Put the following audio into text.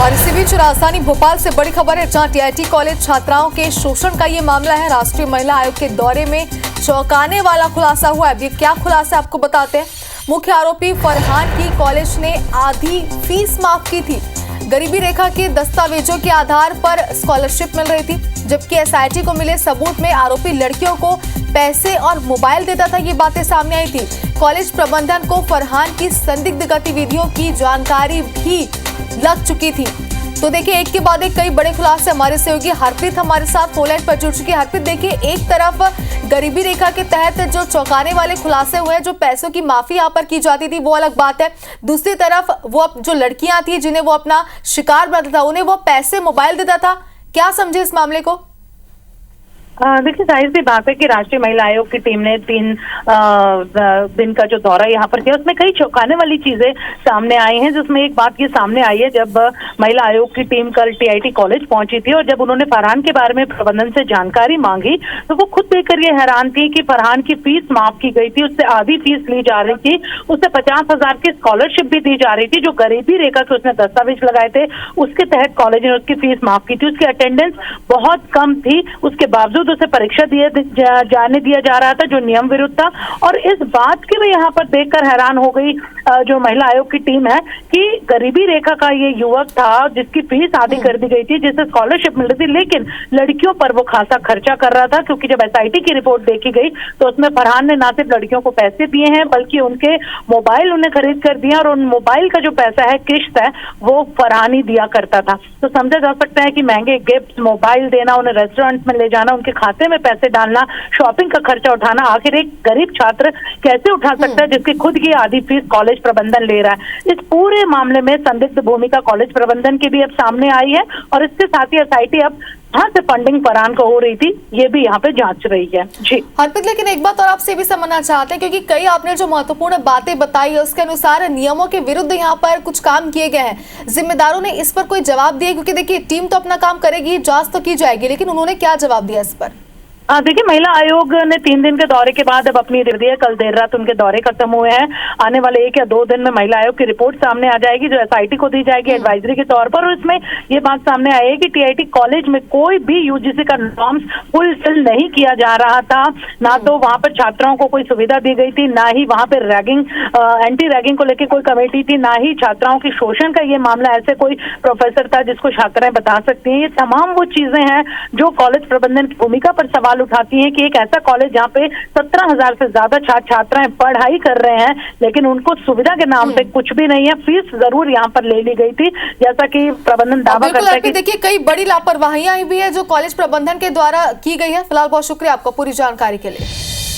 और इसी बीच राजधानी भोपाल से बड़ी खबर है, जहां टीआईटी कॉलेज छात्राओं के शोषण का ये मामला है। राष्ट्रीय महिला आयोग के दौरे में चौंकाने वाला खुलासा हुआ है। अब ये क्या खुलासा आपको बताते हैं। मुख्य आरोपी फरहान की कॉलेज ने आधी फीस माफ की थी। गरीबी रेखा के दस्तावेजों के आधार पर स्कॉलरशिप मिल रही थी, जबकि एसआईटी को मिले सबूत में आरोपी लड़कियों को पैसे और मोबाइल देता था। ये बातें सामने आई थी। कॉलेज प्रबंधन को फरहान की संदिग्ध गतिविधियों की जानकारी भी लग चुकी थी। तो देखिए, एक के बाद एक कई बड़े खुलासे हमारे सहयोगी हरप्रीत हमारे साथ फोन लाइन पर जुड़ चुकी है। हरप्रीत, देखिए, एक तरफ गरीबी रेखा के तहत जो चौंकाने वाले खुलासे हुए, जो पैसों की माफी यहाँ पर की जाती थी, वो अलग बात है। दूसरी तरफ वो जो लड़कियां थी जिन्हें वो अपना शिकार बनाता था, उन्हें वो पैसे मोबाइल देता था। क्या समझे इस मामले को? देखिए, जाहिर सी बात है कि राष्ट्रीय महिला आयोग की टीम ने 3 दिन का जो दौरा यहाँ पर किया, उसमें कई चौंकाने वाली चीजें सामने आई हैं। जिसमें एक बात ये सामने आई है, जब महिला आयोग की टीम कल टीआईटी कॉलेज पहुंची थी और जब उन्होंने फरहान के बारे में प्रबंधन से जानकारी मांगी, तो वो खुद देखकर ये हैरान थी कि फरहान की फीस माफ की गई थी, उससे आधी फीस ली जा रही थी, उससे 50,000 की स्कॉलरशिप भी दी जा रही थी। जो गरीबी रेखा के उसने दस्तावेज लगाए थे, उसके तहत कॉलेज ने उसकी फीस माफ की थी। उसकी अटेंडेंस बहुत कम थी, उसके बावजूद उसे परीक्षा जाने दिया जा रहा था, जो नियम विरुद्ध था। और इस बात की भी यहाँ पर देखकर हैरान हो गई जो महिला आयोग की टीम है कि गरीबी रेखा का ये युवक था जिसकी फीस आधी कर दी गई थी, जिसे स्कॉलरशिप मिल रही थी, लेकिन लड़कियों पर वो खासा खर्चा कर रहा था। क्योंकि जब एसआईटी की रिपोर्ट देखी गई तो उसमें फरहान ने ना सिर्फ लड़कियों को पैसे दिए हैं, बल्कि उनके मोबाइल उन्हें खरीद कर दिया, और उन मोबाइल का जो पैसा है, किश्त है, वो फरहान ही दिया करता था। तो समझा जा सकता है कि महंगे गिफ्ट, मोबाइल देना, उन्हें रेस्टोरेंट में ले जाना, उनके खाते में पैसे डालना, शॉपिंग का खर्चा उठाना, आखिर एक गरीब छात्र कैसे उठा सकता है जिसकी खुद की आधी फीस कॉलेज प्रबंधन ले रहा है। इस पूरे मामले में संदिग्ध भूमिका कॉलेज प्रबंधन की भी अब सामने आई है, और इसके साथ ही एसआईटी अब कहां से फंडिंग फरहान को हो रही थी, ये भी यहाँ पे जांच रही है। जी हरप्रीत, लेकिन एक बात और आपसे भी समझना चाहते हैं, क्योंकि कई आपने जो महत्वपूर्ण बातें बताई है, उसके अनुसार नियमों के विरुद्ध यहाँ पर कुछ काम किए गए हैं। जिम्मेदारों ने इस पर कोई जवाब दिया? क्योंकि देखिए, टीम तो अपना काम करेगी, जांच तो की जाएगी, लेकिन उन्होंने क्या जवाब दिया इस पर? देखिए, महिला आयोग ने 3 दिन के दौरे के बाद अब अपनी रिपोर्ट, कल देर रात उनके दौरे खत्म हुए हैं। आने वाले 1 या 2 दिन में महिला आयोग की रिपोर्ट सामने आ जाएगी, जो एसआईटी को दी जाएगी एडवाइजरी के तौर पर। और इसमें ये बात सामने आई है कि टीआईटी कॉलेज में कोई भी यूजीसी का नॉर्म्स फुलफिल नहीं किया जा रहा था। ना तो वहां पर छात्राओं को कोई सुविधा दी गई थी, ना ही वहां पर रैगिंग, एंटी रैगिंग को लेकर कोई कमेटी थी, ना ही छात्राओं की शोषण का ये मामला ऐसे कोई प्रोफेसर था जिसको छात्राएं बता सकती हैं। ये तमाम वो चीजें हैं जो कॉलेज प्रबंधन की भूमिका पर सवाल उठाती हैं कि एक ऐसा कॉलेज जहाँ पे 17,000 से ज्यादा छात्र छात्राएं पढ़ाई कर रहे हैं, लेकिन उनको सुविधा के नाम पे कुछ भी नहीं है। फीस जरूर यहाँ पर ले ली गई थी, जैसा कि प्रबंधन दावा करता है कि देखिए, कई बड़ी लापरवाहियां भी है जो कॉलेज प्रबंधन के द्वारा की गई है। फिलहाल बहुत शुक्रिया आपका पूरी जानकारी के लिए।